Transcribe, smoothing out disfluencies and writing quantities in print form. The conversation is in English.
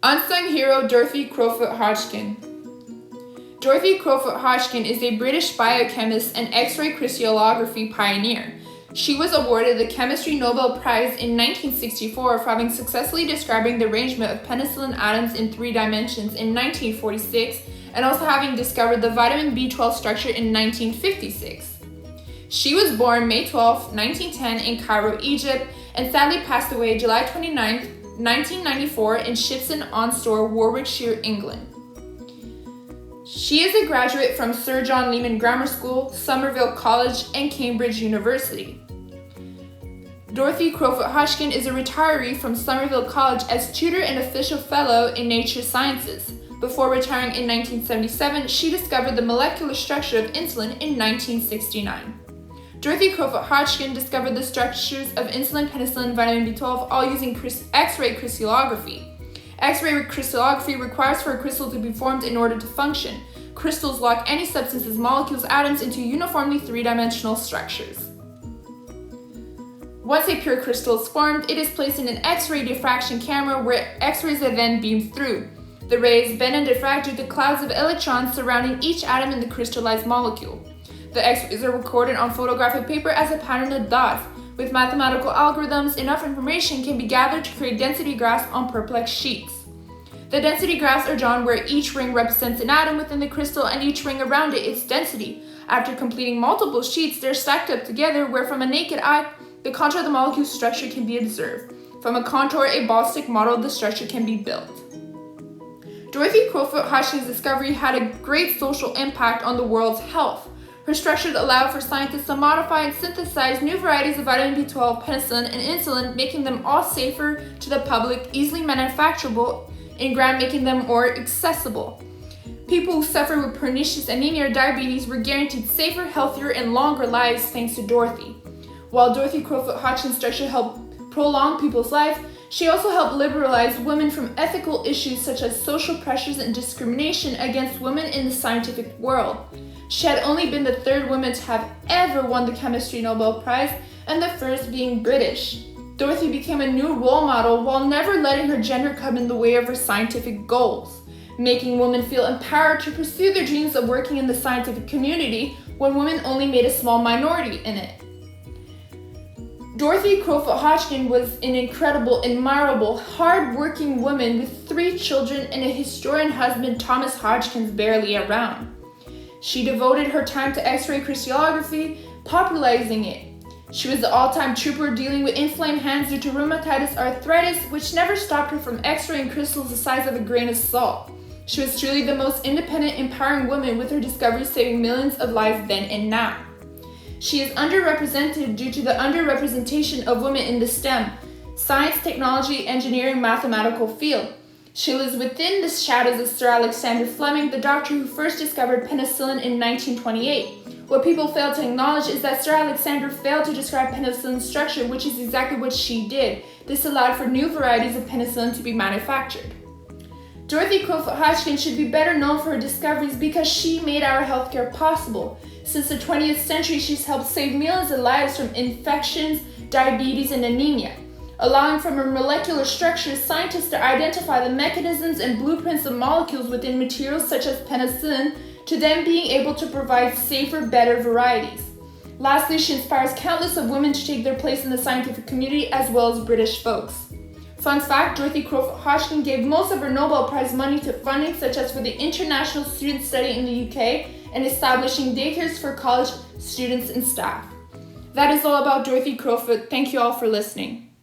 Unsung hero Dorothy Crowfoot Hodgkin. Dorothy Crowfoot Hodgkin is a British biochemist and X-ray crystallography pioneer. She was awarded the Chemistry Nobel Prize in 1964 for having successfully described the arrangement of penicillin atoms in 3 dimensions in 1946, and also having discovered the vitamin B12 structure in 1956. She was born May 12, 1910 in Cairo, Egypt, and sadly passed away July 29, 1994 in Shipston-on-Store, Warwickshire, England. She is a graduate from Sir John Lehman Grammar School, Somerville College, and Cambridge University. Dorothy Crowfoot Hodgkin is a retiree from Somerville College as tutor and official fellow in nature sciences. Before retiring in 1977, she discovered the molecular structure of insulin in 1969. Dorothy Crowfoot Hodgkin discovered the structures of insulin, penicillin, and vitamin B12 all using X-ray crystallography. X-ray crystallography requires for a crystal to be formed in order to function. Crystals lock any substance's molecules, atoms into uniformly 3-dimensional structures. Once a pure crystal is formed, it is placed in an X-ray diffraction camera where X-rays are then beamed through. The rays bend and diffract due to clouds of electrons surrounding each atom in the crystallized molecule. The X-rays are recorded on photographic paper as a pattern of dots. With mathematical algorithms, enough information can be gathered to create density graphs on perplex sheets. The density graphs are drawn where each ring represents an atom within the crystal and each ring around it its density. After completing multiple sheets, they're stacked up together where from a naked eye, the contour of the molecule structure can be observed. From a contour, a ball stick model of the structure can be built. Dorothy Crowfoot Hodgkin's discovery had a great social impact on the world's health. Her structures allowed for scientists to modify and synthesize new varieties of vitamin B12, penicillin, and insulin, making them all safer to the public, easily manufacturable, and making them more accessible. People who suffer with pernicious anemia or diabetes were guaranteed safer, healthier, and longer lives thanks to Dorothy. While Dorothy Crowfoot Hodgkin's structure helped prolong people's lives, she also helped liberalize women from ethical issues such as social pressures and discrimination against women in the scientific world. She had only been the 3rd woman to have ever won the Chemistry Nobel Prize, and the 1st being British. Dorothy became a new role model while never letting her gender come in the way of her scientific goals, making women feel empowered to pursue their dreams of working in the scientific community when women only made a small minority in it. Dorothy Crowfoot Hodgkin was an incredible, admirable, hard-working woman with 3 children and a historian husband, Thomas Hodgkin's barely around. She devoted her time to X-ray crystallography, popularizing it. She was the all-time trooper dealing with inflamed hands due to rheumatoid arthritis, which never stopped her from X-raying crystals the size of a grain of salt. She was truly the most independent, empowering woman with her discoveries saving millions of lives then and now. She is underrepresented due to the underrepresentation of women in the STEM, science, technology, engineering, mathematical field. She lives within the shadows of Sir Alexander Fleming, the doctor who first discovered penicillin in 1928. What people fail to acknowledge is that Sir Alexander failed to describe penicillin's structure, which is exactly what she did. This allowed for new varieties of penicillin to be manufactured. Dorothy Crowfoot Hodgkin should be better known for her discoveries because she made our healthcare possible. Since the 20th century, she's helped save millions of lives from infections, diabetes, and anemia. Allowing from her molecular structure scientists to identify the mechanisms and blueprints of molecules within materials such as penicillin, to them being able to provide safer, better varieties. Lastly, she inspires countless of women to take their place in the scientific community as well as British folks. Fun fact, Dorothy Crowfoot Hodgkin gave most of her Nobel Prize money to funding such as for the international student study in the UK and establishing daycares for college students and staff. That is all about Dorothy Crowfoot. Thank you all for listening.